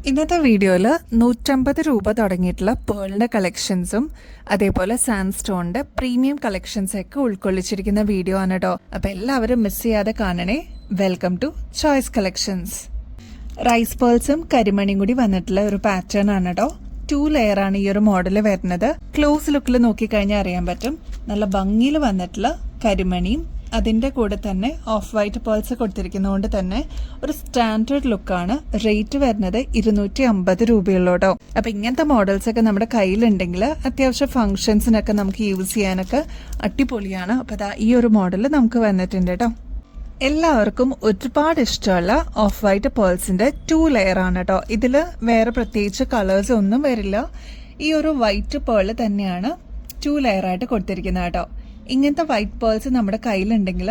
ഇന്നത്തെ വീഡിയോയിൽ 150 രൂപ തുടങ്ങിയിട്ടുള്ള പേളിൻ്റെ കളക്ഷൻസും അതേപോലെ സാൻഡ് സ്റ്റോണിൻ്റെ പ്രീമിയം കളക്ഷൻസൊക്കെ ഉൾക്കൊള്ളിച്ചിരിക്കുന്ന വീഡിയോ ആണ് കേട്ടോ. അപ്പോൾ എല്ലാവരും മിസ് ചെയ്യാതെ കാണണേ. Welcome to choice collections. Rice പേൾസും കരിമണിയും കൂടി വന്നിട്ടുള്ള ഒരു പാറ്റേൺ ആണ് കേട്ടോ. 2 ലെയർ ആണ് ഈ ഒരു മോഡൽ വരുന്നത്. ക്ലോസ് ലുക്കിൽ നോക്കിക്കഴിഞ്ഞാൽ അറിയാൻ പറ്റും നല്ല ഭംഗിയിൽ വന്നിട്ടുള്ള കരിമണിയും അതിൻ്റെ കൂടെ തന്നെ ഓഫ് വൈറ്റ് പേൾസ് കൊടുത്തിരിക്കുന്നതുകൊണ്ട് തന്നെ ഒരു സ്റ്റാൻഡേർഡ് ലുക്കാണ്. റേറ്റ് വരുന്നത് 250 രൂപയുള്ളൂട്ടോ. അപ്പം ഇങ്ങനത്തെ മോഡൽസ് ഒക്കെ നമ്മുടെ കയ്യിലുണ്ടെങ്കിൽ അത്യാവശ്യം ഫംഗ്ഷൻസിനൊക്കെ നമുക്ക് യൂസ് ചെയ്യാനൊക്കെ അടിപൊളിയാണ്. അപ്പം അതാ ഈ ഒരു മോഡൽ നമുക്ക് വന്നിട്ടുണ്ട് കേട്ടോ. എല്ലാവർക്കും ഒരുപാട് ഇഷ്ടമുള്ള ഓഫ് വൈറ്റ് പേൾസിൻ്റെ 2 ലെയർ ആണ് കേട്ടോ. ഇതിൽ വേറെ പ്രത്യേകിച്ച് കളേഴ്സ് ഒന്നും വരില്ല. ഈ ഒരു വൈറ്റ് പേൾ തന്നെയാണ് 2 ലെയർ ആയിട്ട് കൊടുത്തിരിക്കുന്നത് കേട്ടോ. ഇങ്ങനത്തെ വൈറ്റ് പേൾസ് നമ്മുടെ കയ്യിലുണ്ടെങ്കിൽ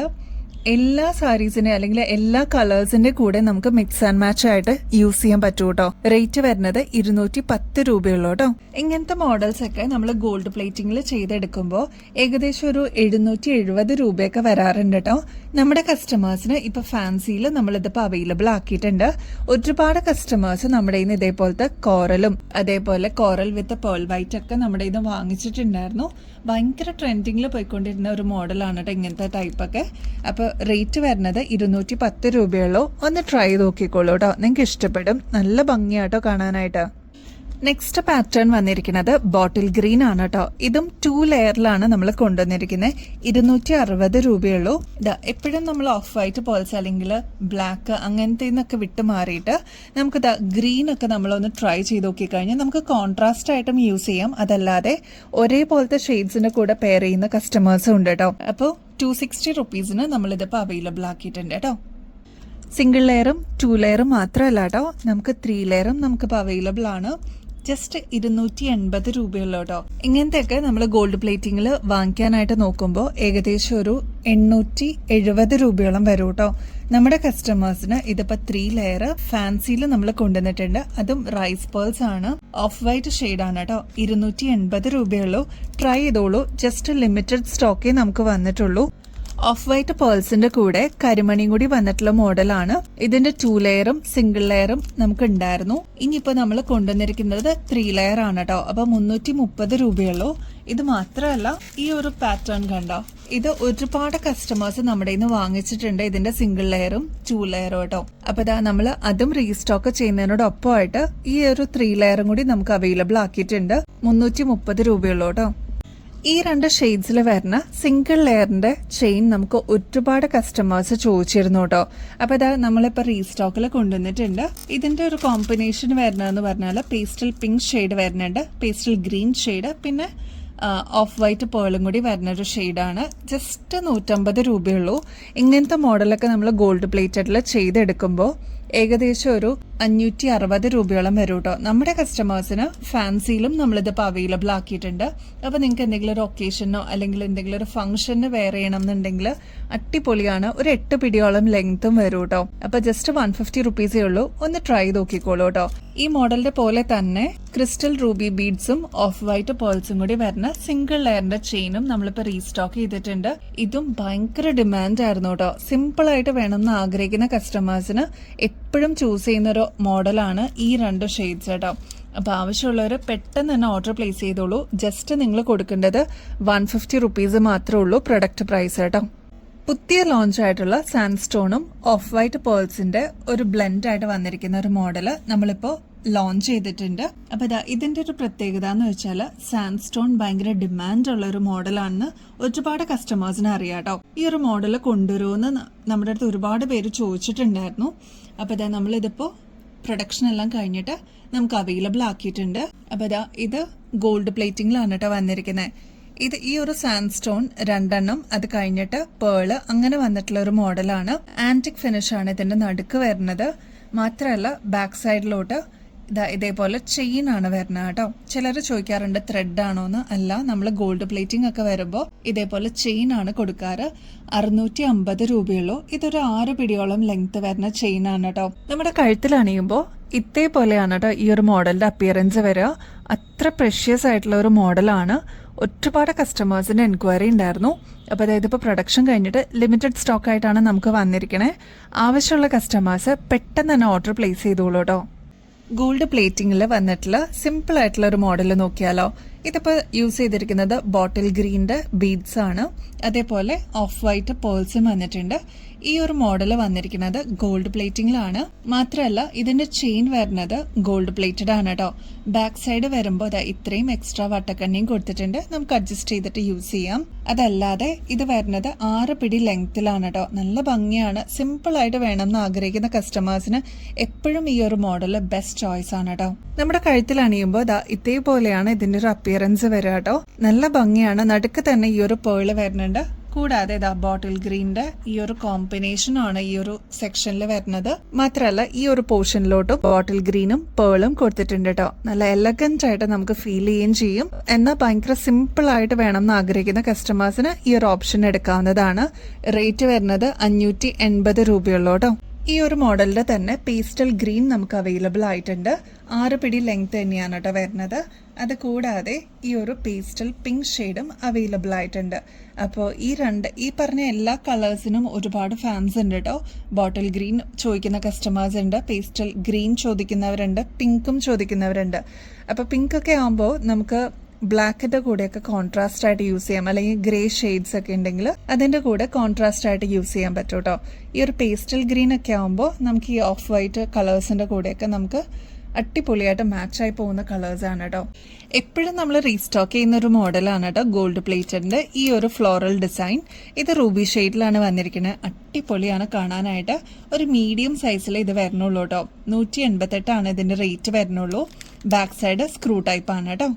എല്ലാ സാരീസിനെ അല്ലെങ്കിൽ എല്ലാ കളേഴ്സിന്റെ കൂടെ നമുക്ക് മിക്സ് ആൻഡ് മാച്ച് ആയിട്ട് യൂസ് ചെയ്യാൻ പറ്റൂ കേട്ടോ. റേറ്റ് വരുന്നത് 210 രൂപയുള്ളൂ കേട്ടോ. ഇങ്ങനത്തെ മോഡൽസ് ഒക്കെ നമ്മൾ ഗോൾഡ് പ്ലേറ്റിംഗിൽ ചെയ്തെടുക്കുമ്പോൾ ഏകദേശം ഒരു 770 രൂപയൊക്കെ വരാറുണ്ട് കേട്ടോ. നമ്മുടെ കസ്റ്റമേഴ്സിന് ഇപ്പൊ ഫാൻസിയിൽ നമ്മളിതിപ്പോൾ അവൈലബിൾ ആക്കിയിട്ടുണ്ട്. ഒരുപാട് കസ്റ്റമേഴ്സ് നമ്മുടെ ഇന്ന് ഇതേപോലത്തെ കോറലും അതേപോലെ കോറൽ വിത്ത് പേൾ വൈറ്റ് ഒക്കെ നമ്മുടെ ഇന്ന് വാങ്ങിച്ചിട്ടുണ്ടായിരുന്നു. ഭയങ്കര ട്രെൻഡിങ്ങിൽ പോയിക്കൊണ്ടിരുന്ന ഒരു മോഡലാണ് കേട്ടോ ഇങ്ങനത്തെ ടൈപ്പൊക്കെ. അപ്പോൾ റേറ്റ് വരുന്നത് 210 രൂപയുള്ളൂ. ഒന്ന് ട്രൈ നോക്കിക്കോളൂ കേട്ടോ, നിങ്ങൾക്ക് ഇഷ്ടപ്പെടും. നല്ല ഭംഗിയാട്ടോ കാണാനായിട്ട്. നെക്സ്റ്റ് പാറ്റേൺ വന്നിരിക്കുന്നത് ബോട്ടിൽ ഗ്രീൻ ആണ് കേട്ടോ. ഇതും 2 ലെയറിലാണ് നമ്മൾ കൊണ്ടുവന്നിരിക്കുന്നത്. 260 രൂപയുള്ളൂ. ഇതാ എപ്പോഴും നമ്മൾ ഓഫ് വൈറ്റ് പേൾസ് അല്ലെങ്കിൽ ബ്ലാക്ക് അങ്ങനത്തെ നിന്നൊക്കെ വിട്ട് മാറിയിട്ട് നമുക്കിതാ ഗ്രീൻ ഒക്കെ നമ്മളൊന്ന് ട്രൈ ചെയ്ത് നോക്കിക്കഴിഞ്ഞാൽ നമുക്ക് കോൺട്രാസ്റ്റ് ആയിട്ടും യൂസ് ചെയ്യാം. അതല്ലാതെ ഒരേപോലത്തെ ഷെയ്ഡ്സിന്റെ കൂടെ പെയർ ചെയ്യുന്ന കസ്റ്റമേഴ്സും ഉണ്ട് കേട്ടോ. അപ്പോൾ 260 റുപ്പീസിന് നമ്മളിതിപ്പോൾ അവൈലബിൾ ആക്കിയിട്ടുണ്ട് കേട്ടോ. സിംഗിൾ ലെയറും 2 ലെയറും മാത്രമല്ല കേട്ടോ, നമുക്ക് 3 ലെയറും നമുക്കിപ്പോൾ അവൈലബിൾ ആണ്. ജസ്റ്റ് 280 രൂപയുള്ളൂ കേട്ടോ. ഇങ്ങനത്തെയൊക്കെ നമ്മൾ ഗോൾഡ് പ്ലേറ്റിംഗിൽ വാങ്ങിക്കാനായിട്ട് നോക്കുമ്പോൾ ഏകദേശം ഒരു 870 രൂപയോളം വരും കേട്ടോ. നമ്മുടെ കസ്റ്റമേഴ്സിന് ഇതിപ്പോൾ 3 ലെയർ ഫാൻസിയിൽ നമ്മൾ കൊണ്ടുവന്നിട്ടുണ്ട്. അതും റൈസ് പേൾസ് ആണ്, ഓഫ് വൈറ്റ് ഷെയ്ഡാണ് കേട്ടോ. 280 രൂപയുള്ളൂ. ട്രൈ ചെയ്തോളൂ. ജസ്റ്റ് ലിമിറ്റഡ് സ്റ്റോക്കേ നമുക്ക് വന്നിട്ടുള്ളൂ. ഓഫ് വൈറ്റ് പേൾസിന്റെ കൂടെ കരിമണിയും കൂടി വന്നിട്ടുള്ള മോഡലാണ്. ഇതിന്റെ 2 ലെയറും സിംഗിൾ ലെയറും നമുക്ക് ഉണ്ടായിരുന്നു. ഇനിയിപ്പോ നമ്മൾ കൊണ്ടുവന്നിരിക്കുന്നത് 3 ലെയർ ആണ് കേട്ടോ. അപ്പൊ 330 രൂപയുള്ളൂ. ഇത് മാത്രമല്ല, ഈ ഒരു പാറ്റേൺ കണ്ടോ, ഇത് ഒരുപാട് കസ്റ്റമേഴ്സ് നമ്മുടെ ഇന്ന് വാങ്ങിച്ചിട്ടുണ്ട്. ഇതിന്റെ സിംഗിൾ ലെയറും 2 ലെയറും കേട്ടോ. അപ്പൊ ഇതാ നമ്മൾ അതും റീസ്റ്റോക്ക് ചെയ്യുന്നതിനോടൊപ്പമായിട്ട് ഈ ഒരു 3 ലെയറും കൂടി നമുക്ക് അവൈലബിൾ ആക്കിയിട്ടുണ്ട്. 330 രൂപയുള്ളൂ കേട്ടോ. ഈ 2 ഷെയ്ഡ്സിൽ വരുന്ന സിംഗിൾ ലെയറിന്റെ ചെയിൻ നമുക്ക് ഒരുപാട് കസ്റ്റമേഴ്സ് ചോദിച്ചിരുന്നു കേട്ടോ. അപ്പോൾ ഇതാ നമ്മളിപ്പോൾ റീസ്റ്റോക്കിൽ കൊണ്ടുവന്നിട്ടുണ്ട്. ഇതിന്റെ ഒരു കോമ്പിനേഷൻ വരുന്നതെന്ന് പറഞ്ഞാൽ പേസ്റ്റൽ പിങ്ക് ഷെയ്ഡ് വരുന്നുണ്ട്, പേസ്റ്റൽ ഗ്രീൻ ഷെയ്ഡ്, പിന്നെ ഓഫ് വൈറ്റ് പേളും കൂടി വരുന്നൊരു ഷെയ്ഡാണ്. ജസ്റ്റ് 150 രൂപയുള്ളൂ. ഇങ്ങനത്തെ മോഡലൊക്കെ നമ്മൾ ഗോൾഡ് പ്ലേറ്റഡിൽ ചെയ്തെടുക്കുമ്പോൾ ഏകദേശം ഒരു 560 രൂപയോളം വരും കേട്ടോ. നമ്മുടെ കസ്റ്റമേഴ്സിന് ഫാൻസിയിലും നമ്മളിതിപ്പോൾ അവൈലബിൾ ആക്കിയിട്ടുണ്ട്. അപ്പോൾ നിങ്ങൾക്ക് എന്തെങ്കിലും ഒരു ഒക്കേഷനോ അല്ലെങ്കിൽ എന്തെങ്കിലും ഒരു ഫംഗ്ഷന് വെയർ ചെയ്യണം എന്നുണ്ടെങ്കിൽ അടിപൊളിയാണ്. ഒരു 8 പിടിയോളം ലെങ്ത്തും വരും കേട്ടോ. അപ്പോൾ ജസ്റ്റ് 150 റുപ്പീസേ ഉള്ളൂ. ഒന്ന് ട്രൈ നോക്കിക്കോളൂ കേട്ടോ. ഈ മോഡലിന്റെ പോലെ തന്നെ ക്രിസ്റ്റൽ റൂബി ബീഡ്സും ഓഫ് വൈറ്റ് പേൾസും കൂടി വരുന്ന സിംഗിൾ ലെയറിന്റെ ചെയിനും നമ്മളിപ്പോൾ റീസ്റ്റോക്ക് ചെയ്തിട്ടുണ്ട്. ഇതും ഭയങ്കര ഡിമാൻഡ് ആയിരുന്നു കേട്ടോ. സിമ്പിൾ ആയിട്ട് വേണമെന്ന് ആഗ്രഹിക്കുന്ന കസ്റ്റമേഴ്സിന് എപ്പോഴും ചൂസ് ചെയ്യുന്ന ഒരു മോഡലാണ് ഈ 2 ഷെയ്ഡ്സ് കേട്ടോ. അപ്പോൾ ആവശ്യമുള്ളവർ പെട്ടെന്ന് തന്നെ ഓർഡർ പ്ലേസ് ചെയ്തോളൂ. ജസ്റ്റ് നിങ്ങൾ കൊടുക്കേണ്ടത് 150 റുപ്പീസ് മാത്രമേ ഉള്ളൂ പ്രൊഡക്റ്റ് പ്രൈസ് കേട്ടോ. പുതിയ ലോഞ്ച് ആയിട്ടുള്ള സാൻഡ് സ്റ്റോണും ഓഫ് വൈറ്റ് പേൾസിന്റെ ഒരു ബ്ലെൻഡ് ആയിട്ട് വന്നിരിക്കുന്ന ഒരു മോഡല് നമ്മളിപ്പോൾ ലോഞ്ച് ചെയ്തിട്ടുണ്ട്. അപ്പോൾ ഇതാ ഇതിന്റെ ഒരു പ്രത്യേകത എന്ന് വെച്ചാൽ സാൻഡ് സ്റ്റോൺ ഭയങ്കര ഡിമാൻഡ് ഉള്ള ഒരു മോഡലാണെന്ന് ഒരുപാട് കസ്റ്റമേഴ്സിന് അറിയാം കേട്ടോ. ഈ ഒരു മോഡൽ കൊണ്ടുവരുമെന്ന് നമ്മുടെ അടുത്ത് ഒരുപാട് പേര് ചോദിച്ചിട്ടുണ്ടായിരുന്നു. അപ്പോൾ ഇതാ നമ്മളിതിപ്പോൾ പ്രൊഡക്ഷൻ എല്ലാം കഴിഞ്ഞിട്ട് നമുക്ക് അവൈലബിൾ ആക്കിയിട്ടുണ്ട്. അപ്പോൾ ഇതാ ഇത് ഗോൾഡ് പ്ലേറ്റിംഗിലാണ് കേട്ടോ വന്നിരിക്കുന്നത്. ഇത് ഈ ഒരു സാൻഡ് സ്റ്റോൺ 2 എണ്ണം, അത് കഴിഞ്ഞിട്ട് പേള്, അങ്ങനെ വന്നിട്ടുള്ള ഒരു മോഡലാണ്. ആന്റിക് ഫിനിഷ് ആണ് ഇതിന്റെ നടുക്ക് വരുന്നത്. മാത്രമല്ല ബാക്ക് സൈഡിലോട്ട് ഇതേപോലെ ചെയിൻ ആണ് വരുന്നത് കേട്ടോ. ചിലർ ചോദിക്കാറുണ്ട് ത്രെഡ് ആണോന്ന്. അല്ല, നമ്മൾ ഗോൾഡ് പ്ലേറ്റിംഗ് ഒക്കെ വരുമ്പോൾ ഇതേപോലെ ചെയിൻ ആണ് കൊടുക്കാറ്. 650 രൂപയുള്ളൂ. ഇതൊരു 6 പിടിയോളം ലെങ്ത് വരുന്ന ചെയിൻ ആണ് കേട്ടോ. നമ്മുടെ കഴുത്തിൽ അണിയുമ്പോൾ ഇതേപോലെയാണ് കേട്ടോ ഈ ഒരു മോഡലിന്റെ അപ്പിയറൻസ് വരിക. അത്ര പ്രഷ്യസ് ആയിട്ടുള്ള ഒരു മോഡലാണ്. ഒരുപാട് കസ്റ്റമേഴ്സിന്റെ എൻക്വയറി ഉണ്ടായിരുന്നു. അപ്പോൾ അതായത് ഇപ്പോൾ പ്രൊഡക്ഷൻ കഴിഞ്ഞിട്ട് ലിമിറ്റഡ് സ്റ്റോക്ക് ആയിട്ടാണ് നമുക്ക് വന്നിരിക്കണേ. ആവശ്യമുള്ള കസ്റ്റമേഴ്സ് പെട്ടെന്ന് തന്നെ ഓർഡർ പ്ലേസ് ചെയ്തോളൂ കേട്ടോ. ഗോൾഡ് പ്ലേറ്റിംഗിൽ വന്നിട്ടുള്ള സിമ്പിൾ ആയിട്ടുള്ള ഒരു മോഡൽ നോക്കിയാലോ. ഇതിപ്പോൾ യൂസ് ചെയ്തിരിക്കുന്നത് ബോട്ടിൽ ഗ്രീൻ്റെ ബീഡ്സ് ആണ്. അതേപോലെ ഓഫ് വൈറ്റ് പേൾസും വന്നിട്ടുണ്ട്. ഈ ഒരു മോഡൽ വന്നിരിക്കുന്നത് ഗോൾഡ് പ്ലേറ്റിംഗിലാണ്. മാത്രമല്ല ഇതിന്റെ ചെയിൻ വരുന്നത് ഗോൾഡ് പ്ലേറ്റഡ് ആണ് കേട്ടോ. ബാക്ക് സൈഡ് വരുമ്പോൾ ഇത്രയും എക്സ്ട്രാ വട്ടക്കണ്ണിയും കൊടുത്തിട്ടുണ്ട്. നമുക്ക് അഡ്ജസ്റ്റ് ചെയ്തിട്ട് യൂസ് ചെയ്യാം. അതല്ലാതെ ഇത് വരുന്നത് 6 പിടി ലെങ്ത്തിലാണ് കേട്ടോ. നല്ല ഭംഗിയാണ്. സിമ്പിൾ ആയിട്ട് വേണമെന്ന് ആഗ്രഹിക്കുന്ന കസ്റ്റമേഴ്സിന് എപ്പോഴും ഈ ഒരു മോഡൽ ബെസ്റ്റ് ചോയ്സ് ആണ് കേട്ടോ. നമ്മുടെ കഴുത്തിൽ അണിയുമ്പോൾ ഇതേപോലെയാണ് ഇതിന്റെ ഒരു അപ്പിയറൻസ് വരിക കേട്ടോ. നല്ല ഭംഗിയാണ്. നടുക്ക് തന്നെ ഈ ഒരു പേള് വരുന്നുണ്ട്. കൂടാതെ ബോട്ടിൽ ഗ്രീനിന്റെ ഈ ഒരു കോമ്പിനേഷൻ ആണ് ഈ ഒരു സെക്ഷനിൽ വരുന്നത്. മാത്രമല്ല ഈ ഒരു പോർഷനിലോട്ടും ബോട്ടിൽ ഗ്രീനും പേളും കൊടുത്തിട്ടുണ്ട് കേട്ടോ. നല്ല എലഗന്റ് ആയിട്ട് നമുക്ക് ഫീൽ ചെയ്യുകയും ചെയ്യും. എന്നാൽ ഭയങ്കര സിമ്പിൾ ആയിട്ട് വേണം എന്ന് ആഗ്രഹിക്കുന്ന കസ്റ്റമേഴ്സിന് ഈ ഒരു ഓപ്ഷൻ എടുക്കാവുന്നതാണ്. റേറ്റ് വരുന്നത് 580 രൂപയുള്ളൂ കേട്ടോ. ഈ ഒരു മോഡലിന്റെ തന്നെ പേസ്റ്റൽ ഗ്രീൻ നമുക്ക് അവൈലബിൾ ആയിട്ടുണ്ട്. 6 പിടി ലെങ്ത് തന്നെയാണ് കേട്ടോ വരുന്നത്. അത് കൂടാതെ ഈ ഒരു പേസ്റ്റൽ പിങ്ക് ഷെയ്ഡും അവൈലബിൾ ആയിട്ടുണ്ട്. അപ്പോൾ ഈ പറഞ്ഞ എല്ലാ കളേഴ്സിനും ഒരുപാട് ഫാൻസ് ഉണ്ട് കേട്ടോ. ബോട്ടിൽ ഗ്രീൻ ചോദിക്കുന്ന കസ്റ്റമേഴ്സ് ഉണ്ട്, പേസ്റ്റൽ ഗ്രീൻ ചോദിക്കുന്നവരുണ്ട്, പിങ്കും ചോദിക്കുന്നവരുണ്ട്. അപ്പോൾ പിങ്ക് ഒക്കെ ആകുമ്പോൾ നമുക്ക് ബ്ലാക്കിന്റെ കൂടെയൊക്കെ കോൺട്രാസ്റ്റ് ആയിട്ട് യൂസ് ചെയ്യാം. അല്ലെങ്കിൽ ഗ്രേ ഷെയ്ഡ്സ് ഒക്കെ ഉണ്ടെങ്കിൽ അതിന്റെ കൂടെ കോൺട്രാസ്റ്റ് ആയിട്ട് യൂസ് ചെയ്യാൻ പറ്റും കേട്ടോ. ഈ ഒരു പേസ്റ്റൽ ഗ്രീൻ ഒക്കെ ആകുമ്പോൾ നമുക്ക് ഈ ഓഫ് വൈറ്റ് കളേഴ്സിന്റെ കൂടെയൊക്കെ നമുക്ക് അടിപൊളിയായിട്ട് മാച്ചായി പോകുന്ന കളേഴ്സ് ആണ് കേട്ടോ. എപ്പോഴും നമ്മൾ റീസ്റ്റോക്ക് ചെയ്യുന്ന ഒരു മോഡലാണ് കേട്ടോ ഗോൾഡ് പ്ലേറ്റഡിന്റെ ഈ ഒരു ഫ്ലോറൽ ഡിസൈൻ. ഇത് റൂബി ഷെയ്ഡിലാണ് വന്നിരിക്കുന്നത്. അടിപൊളിയാണ് കാണാനായിട്ട്. ഒരു മീഡിയം സൈസിൽ ഇത് വരണുള്ളൂ കേട്ടോ. 188 ആണ് ഇതിന്റെ റേറ്റ് വരണുള്ളൂ. ബാക്ക് സൈഡ് സ്ക്രൂ ടൈപ്പ് ആണ് കേട്ടോ.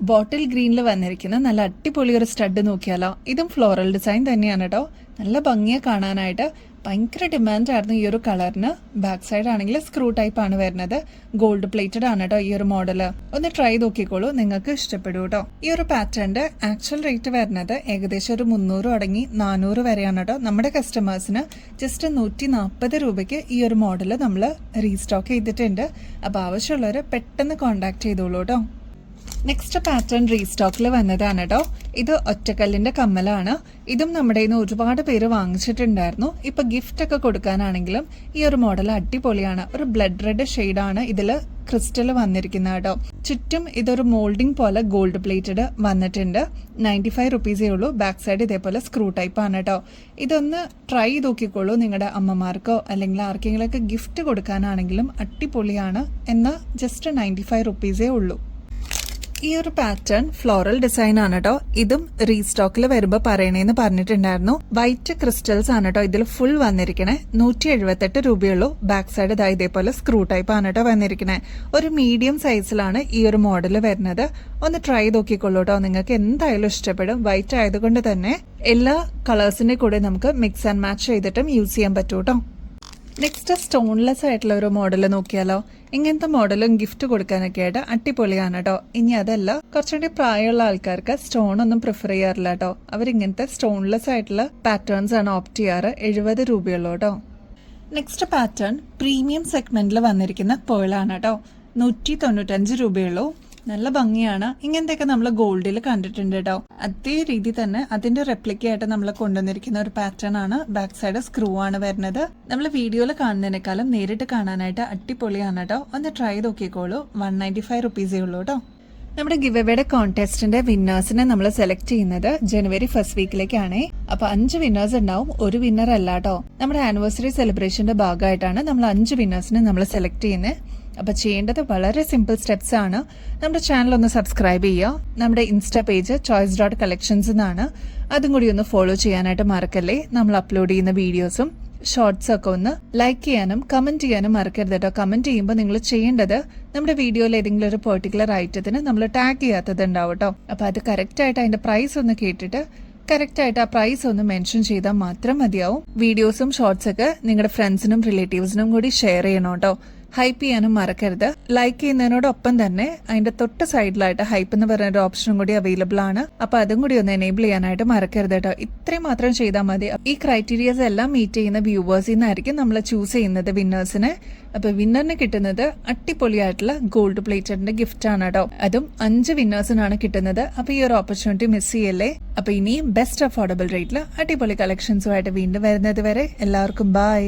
ബോട്ടിൽ ഗ്രീനിൽ വന്നിരിക്കുന്ന നല്ല അടിപൊളി ഒരു സ്റ്റഡ് നോക്കിയാലോ. ഇതും ഫ്ലോറൽ ഡിസൈൻ തന്നെയാണ് കേട്ടോ. നല്ല ഭംഗിയെ കാണാനായിട്ട്. ഭയങ്കര ഡിമാൻഡ് ആയിരുന്നു ഈ ഒരു കളറിന്. ബാക്ക് സൈഡ് ആണെങ്കിൽ സ്ക്രൂ ടൈപ്പ് ആണ് വരുന്നത്. ഗോൾഡ് പ്ലേറ്റഡ് ആണ് കേട്ടോ ഈ ഒരു മോഡല്. ഒന്ന് ട്രൈ നോക്കിക്കോളൂ, നിങ്ങൾക്ക് ഇഷ്ടപ്പെടും കേട്ടോ. ഈ ഒരു പാറ്റേണിന്റെ ആക്ച്വൽ റേറ്റ് വരുന്നത് ഏകദേശം ഒരു 300 തുടങ്ങി 400 വരെയാണ് കേട്ടോ. നമ്മുടെ കസ്റ്റമേഴ്സിന് ജസ്റ്റ് 140 രൂപയ്ക്ക് ഈ ഒരു മോഡല് നമ്മൾ റീസ്റ്റോക്ക് ചെയ്തിട്ടുണ്ട്. അപ്പോൾ ആവശ്യമുള്ളവർ പെട്ടെന്ന് കോൺടാക്ട് ചെയ്തോളൂ കേട്ടോ. നെക്സ്റ്റ് പാറ്റേൺ റീസ്റ്റോക്കിൽ വന്നതാണ് കേട്ടോ. ഇത് ഒറ്റക്കല്ലിന്റെ കമ്മലാണ്. ഇതും നമ്മുടെ കയ്യിൽ നിന്ന് ഒരുപാട് പേര് വാങ്ങിച്ചിട്ടുണ്ടായിരുന്നു. ഇപ്പൊ ഗിഫ്റ്റ് ഒക്കെ കൊടുക്കാനാണെങ്കിലും ഈ ഒരു മോഡൽ അടിപൊളിയാണ്. ഒരു ബ്ലഡ് റെഡ് ഷെയ്ഡാണ് ഇതില് ക്രിസ്റ്റൽ വന്നിരിക്കുന്നത് കേട്ടോ. ചുറ്റും ഇതൊരു മോൾഡിംഗ് പോലെ ഗോൾഡ് പ്ലേറ്റഡ് വന്നിട്ടുണ്ട്. 95 റുപ്പീസേ ഉള്ളൂ. ബാക്ക് സൈഡ് ഇതേപോലെ സ്ക്രൂ ടൈപ്പ് ആണ് കേട്ടോ. ഇതൊന്ന് ട്രൈ നോക്കിക്കോളൂ. നിങ്ങളുടെ അമ്മമാർക്കോ അല്ലെങ്കിൽ ആർക്കെങ്കിലൊക്കെ ഗിഫ്റ്റ് കൊടുക്കാനാണെങ്കിലും അടിപൊളിയാണ്. എന്നാൽ ജസ്റ്റ് 95 റുപ്പീസേ ഉള്ളൂ. ഈ ഒരു പാറ്റേൺ ഫ്ലോറൽ ഡിസൈൻ ആണ് കേട്ടോ. ഇതും റീസ്റ്റോക്കിൽ വരുമ്പോൾ പറയണേന്ന് പറഞ്ഞിട്ടുണ്ടായിരുന്നു. വൈറ്റ് ക്രിസ്റ്റൽസ് ആണ് കേട്ടോ ഇതിൽ ഫുൾ വന്നിരിക്കണേ. 178 രൂപയുള്ളൂ. ബാക്ക് സൈഡ് ഇതേപോലെ സ്ക്രൂ ടൈപ്പ് ആണ് കേട്ടോ വന്നിരിക്കണേ. ഒരു മീഡിയം സൈസിലാണ് ഈ ഒരു മോഡൽ വരുന്നത്. ഒന്ന് ട്രൈ നോക്കിക്കൊള്ളൂ കേട്ടോ. നിങ്ങൾക്ക് എന്തായാലും ഇഷ്ടപ്പെടും. വൈറ്റ് ആയതുകൊണ്ട് തന്നെ എല്ലാ കളേഴ്സിന്റെ കൂടെ നമുക്ക് മിക്സ് ആൻഡ് മാച്ച് ചെയ്തിട്ടും യൂസ് ചെയ്യാൻ പറ്റൂ കേട്ടോ. നെക്സ്റ്റ് സ്റ്റോൺലെസ് ആയിട്ടുള്ള ഒരു മോഡൽ നോക്കിയാലോ. ഇങ്ങനത്തെ മോഡലും ഗിഫ്റ്റ് കൊടുക്കാനൊക്കെ ആയിട്ട് അടിപൊളിയാണ് കേട്ടോ. ഇനി അതല്ല, കുറച്ചുകൂടി പ്രായമുള്ള ആൾക്കാർക്ക് സ്റ്റോൺ ഒന്നും പ്രിഫർ ചെയ്യാറില്ല കേട്ടോ. അവരിങ്ങനത്തെ സ്റ്റോൺലെസ് ആയിട്ടുള്ള പാറ്റേൺസ് ആണ് ഓപ്റ്റ് ചെയ്യാറ്. 70 രൂപയുള്ളൂ കേട്ടോ. നെക്സ്റ്റ് പാറ്റേൺ പ്രീമിയം സെഗ്മെന്റിൽ വന്നിരിക്കുന്ന പേളാണ് കേട്ടോ. 195 രൂപയുള്ളൂ. നല്ല ഭംഗിയാണ്. ഇങ്ങനത്തെയൊക്കെ നമ്മൾ ഗോൾഡിൽ കണ്ടിട്ടുണ്ട് കേട്ടോ. അതേ രീതി തന്നെ അതിന്റെ റെപ്ലിക്കയായിട്ട് നമ്മൾ കൊണ്ടുവന്നിരിക്കുന്ന ഒരു പാറ്റേൺ ആണ്. ബാക്ക് സൈഡ് സ്ക്രൂ ആണ് വരുന്നത്. നമ്മൾ വീഡിയോയിൽ കാണുന്നതിനേക്കാളും നേരിട്ട് കാണാനായിട്ട് അടിപൊളിയാണ് കേട്ടോ. ഒന്ന് ട്രൈ നോക്കിക്കോളൂ. 195 റുപ്പീസേ ഉള്ളൂ കേട്ടോ. നമ്മുടെ ഗിവ് എവേയുടെ കോൺടെസ്റ്റിന്റെ വിന്നേഴ്സിനെ നമ്മൾ സെലക്ട് ചെയ്യുന്നത് ജനുവരി 1st വീക്കിലേക്കാണ്. അപ്പൊ 5 വിന്നേഴ്സ് ഉണ്ടാവും. ഒരു വിന്നർ അല്ല കേട്ടോ. നമ്മുടെ ആനിവേഴ്സറി സെലിബ്രേഷന്റെ ഭാഗമായിട്ടാണ് നമ്മൾ 5 വിന്നേഴ്സിനെ നമ്മൾ സെലക്ട് ചെയ്യുന്നത്. അപ്പൊ ചെയ്യേണ്ടത് വളരെ സിമ്പിൾ സ്റ്റെപ്സ് ആണ്. നമ്മുടെ ചാനൽ ഒന്ന് സബ്സ്ക്രൈബ് ചെയ്യുക. നമ്മുടെ ഇൻസ്റ്റാ പേജ് choice.collections എന്നാണ്. അതും കൂടി ഒന്ന് ഫോളോ ചെയ്യാനായിട്ട് മറക്കല്ലേ. നമ്മൾ അപ്ലോഡ് ചെയ്യുന്ന വീഡിയോസും ഷോർട്സ് ഒക്കെ ഒന്ന് ലൈക്ക് ചെയ്യാനും കമന്റ് ചെയ്യാനും മറക്കരുത് കേട്ടോ. കമന്റ് ചെയ്യുമ്പോൾ നിങ്ങൾ ചെയ്യേണ്ടത് നമ്മുടെ വീഡിയോയിൽ ഏതെങ്കിലും ഒരു പെർട്ടിക്കുലർ ഐറ്റത്തിന് നമ്മൾ ടാഗ് ചെയ്യാത്തത് ഉണ്ടാവും കേട്ടോ. അപ്പൊ അത് കറക്റ്റ് ആയിട്ട് അതിന്റെ പ്രൈസ് ഒന്ന് കേട്ടിട്ട് കറക്റ്റ് ആയിട്ട് ആ പ്രൈസ് ഒന്ന് മെൻഷൻ ചെയ്താൽ മാത്രം മതിയാവും. വീഡിയോസും ഷോർട്സ് ഒക്കെ നിങ്ങളുടെ ഫ്രണ്ട്സിനും റിലേറ്റീവ്സിനും കൂടി ഷെയർ ചെയ്യണം കേട്ടോ. ഹൈപ്പ് ചെയ്യാനും മറക്കരുത്. ലൈക്ക് ചെയ്യുന്നതിനോടൊപ്പം തന്നെ അതിന്റെ തൊട്ട് സൈഡിലായിട്ട് ഹൈപ്പ് എന്ന് പറയുന്ന ഒരു ഓപ്ഷനും കൂടി അവൈലബിൾ ആണ്. അപ്പൊ അതും കൂടി ഒന്ന് എനേബിൾ ചെയ്യാനായിട്ട് മറക്കരുത് കേട്ടോ. ഇത്രയും മാത്രം ചെയ്താൽ മതി. ഈ ക്രൈറ്റീരിയസ് എല്ലാം മീറ്റ് ചെയ്യുന്ന വ്യൂവേഴ്സിൽ നിന്നായിരിക്കും നമ്മൾ ചൂസ് ചെയ്യുന്നത് വിന്നേഴ്സിനെ. അപ്പൊ വിന്നറിന് കിട്ടുന്നത് അടിപൊളിയായിട്ടുള്ള ഗോൾഡ് പ്ലേറ്റഡിന്റെ ഗിഫ്റ്റ് ആണ് കേട്ടോ. അതും 5 വിന്നേഴ്സിനാണ് കിട്ടുന്നത്. അപ്പൊ ഈ ഒരു ഓപ്പർച്യൂണിറ്റി മിസ് ചെയ്യല്ലേ. അപ്പൊ ഇനിയും ബെസ്റ്റ് അഫോർഡബിൾ റേറ്റിൽ അടിപൊളി കളക്ഷൻസുമായിട്ട് വീണ്ടും വരുന്നത് വരെ എല്ലാവർക്കും ബൈ.